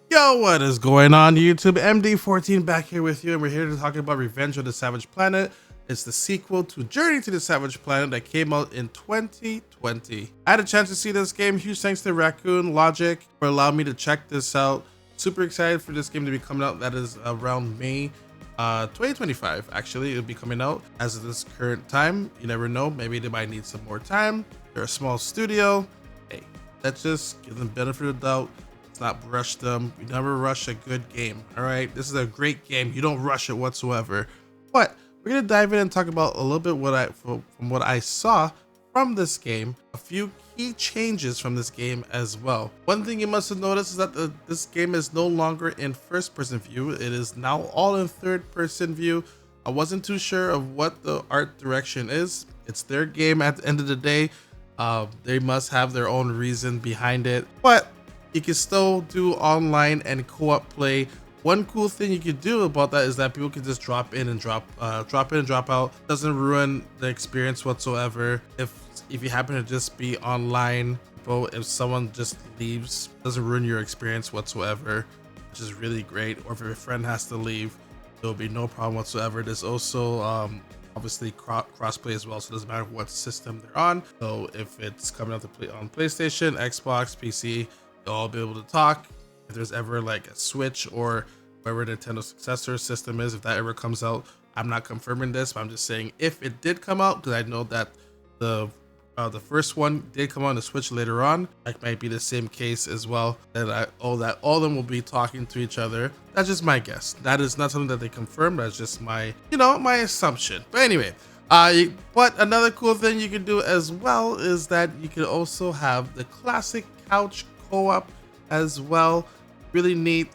Yo, what is going on YouTube? MD14 back here with you, and we're here to talk about Revenge of the Savage Planet. It's the sequel to Journey to the Savage Planet that came out in 2020. I had a chance to see this game. Huge thanks to Raccoon Logic for allowing me to check this out. Super excited for this game to be coming out. That is around May 2025. Actually, it'll be coming out as of this current time. You never know, maybe they might need some more time. They're a small studio. Hey, let's just give them benefit of the doubt. Not rush them. You never rush a good game. All right, this is a great game. You don't rush it whatsoever. But we're gonna dive in and talk about a little bit from what I saw from this game. A few key changes from this game as well. One thing you must have noticed is that this game is no longer in first-person view. It is now all in third-person view. I wasn't too sure of what the art direction is. It's their game at the end of the day. They must have their own reason behind it, but you can still do online and co-op play. One cool thing you could do about that is that people can just drop in and drop out. Doesn't ruin the experience whatsoever. If you happen to just be online, but if someone just leaves, doesn't ruin your experience whatsoever, which is really great. Or if your friend has to leave, there'll be no problem whatsoever. There's also obviously crossplay as well, so it doesn't matter what system they're on. So if it's coming out to play on PlayStation, Xbox, PC, you'll all be able to talk. If there's ever like a Switch or whatever Nintendo's successor system is, if that ever comes out, I'm not confirming this, but I'm just saying if it did come out, because I know that the first one did come on the Switch later on. That might be the same case as well. That all of them will be talking to each other. That's just my guess. That is not something that they confirmed. That's just my, my assumption. But anyway, but another cool thing you can do as well is that you can also have the classic couch co-op as well. Really neat.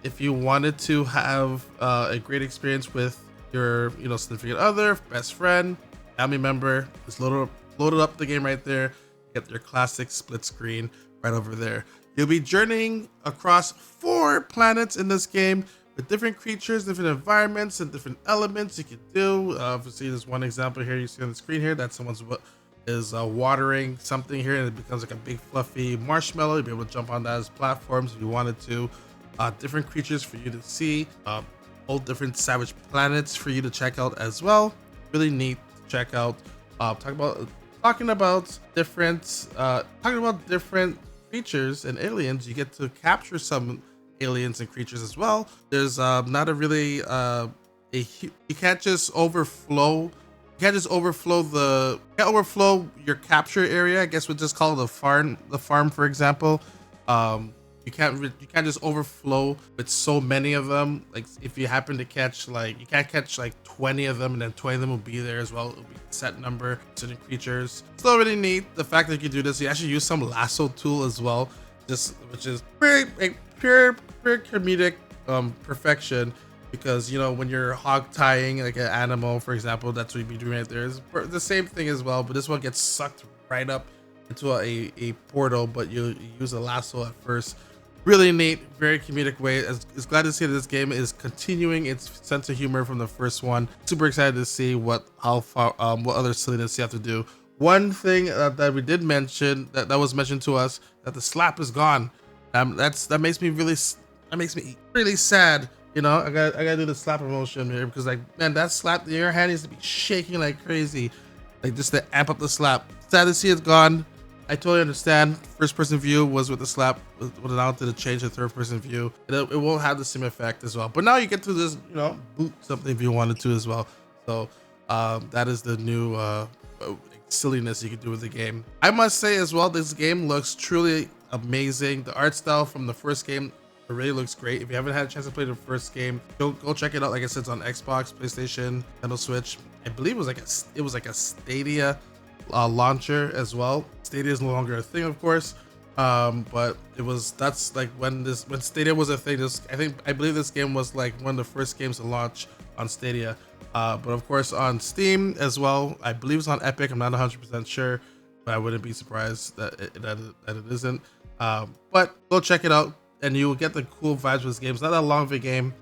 If you wanted to have a great experience with your significant other, best friend, family member, just loaded up the game right there. Get your classic split screen right over there. You'll be journeying across 4 planets in this game with different creatures, different environments, and different elements you can do. Obviously, there's one example here you see on the screen here that someone's watering something here, and it becomes like a big fluffy marshmallow. You'll be able to jump on that as platforms if you wanted to. Different creatures for you to see, all different savage planets for you to check out as well. Really neat to check out. Talking about different creatures and aliens. You get to capture some aliens and creatures as well. There's not a really you can't just overflow. You can't overflow your capture area. I guess we'll just call it the farm, for example. You can't just overflow with so many of them. Like if you happen to catch you can't catch like 20 of them, and then 20 of them will be there as well. It'll be a set number, certain creatures. Still really neat. The fact that you can do this, you actually use some lasso tool as well, which is pure comedic perfection. Because when you're hog tying like an animal, for example, that's what you'd be doing right there. It's the same thing as well, but this one gets sucked right up into a portal, but you use a lasso at first. Really neat, very comedic way. It's glad to see that this game is continuing its sense of humor from the first one. Super excited to see what other silliness you have to do. One thing that we did mention that was mentioned to us, that the slap is gone. That makes me really sad. I gotta do the slap emotion here, because man, that slap, your hand needs to be shaking like crazy, like just to amp up the slap. Sad to see it's gone. I totally understand. First person view was with the slap. When it did change to third person view, it won't have the same effect as well. But now you get to this, boot something if you wanted to as well. So that is the new silliness you can do with the game. I must say as well, this game looks truly amazing. The art style from the first game, it really looks great. If you haven't had a chance to play the first game, go check it out. Like I said, it's on Xbox, PlayStation, Nintendo Switch. I believe it was like a Stadia launcher as well. Stadia is no longer a thing, of course, but that's like when Stadia was a thing. I believe this game was like one of the first games to launch on Stadia, but of course on Steam as well. I believe it's on Epic. I'm not 100% sure, but I wouldn't be surprised that it isn't. But go check it out, and you will get the cool vibes with this game. It's not that long of a game.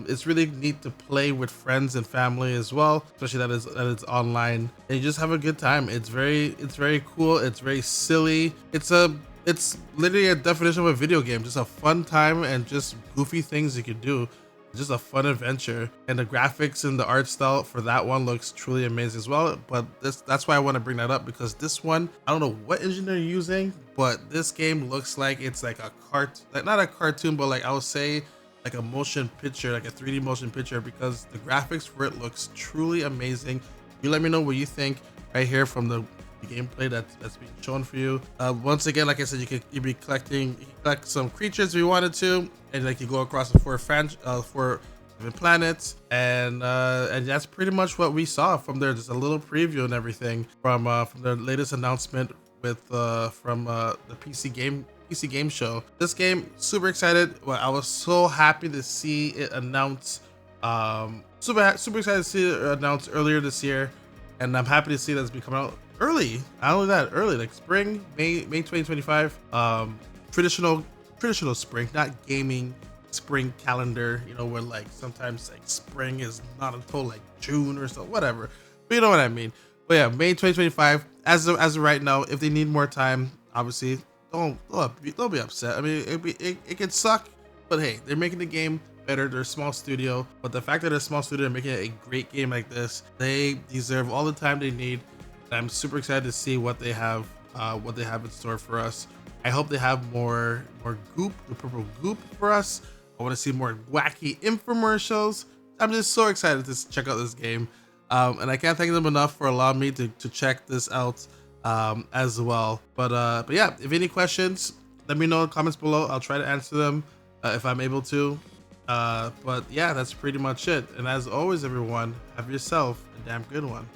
It's really neat to play with friends and family as well, especially that it's online, and you just have a good time. It's very cool. It's very silly. It's a it's literally a definition of a video game, just a fun time and just goofy things you could do. Just a fun adventure, and the graphics and the art style for that one looks truly amazing as well. But that's why I want to bring that up, because this one, I don't know what engine they're using, but this game looks like it's like a like not a cartoon, but like I would say like a motion picture, like a 3D motion picture, because the graphics for it looks truly amazing. You let me know what you think right here from the gameplay that's being shown for you. Once again, like I said, you be collecting, you can collect some creatures if you wanted to, and like you go across the four different planets, and that's pretty much what we saw from there. Just a little preview and everything from their latest announcement with from the PC game show. This game, super excited. Well, I was so happy to see it announced. Super excited to see it announced earlier this year, and I'm happy to see that it's been coming out early. Not only that, early, like spring, May 2025. Traditional spring, not gaming spring calendar, you know, where like sometimes like spring is not until like June or so, whatever, but you know what I mean. But yeah, May 2025 as of right now. If they need more time, obviously don't be upset. I mean, it can suck, but hey, they're making the game better. They're a small studio, but the fact that they're a small studio and making it a great game like this, they deserve all the time they need. And I'm super excited to see what they have in store for us. I hope they have more goop, the purple goop for us. I want to see more wacky infomercials. I'm just so excited to check out this game, and I can't thank them enough for allowing me to check this out as well. But yeah, if any questions, let me know in the comments below. I'll try to answer them if I'm able to. But yeah, that's pretty much it. And as always, everyone, have yourself a damn good one.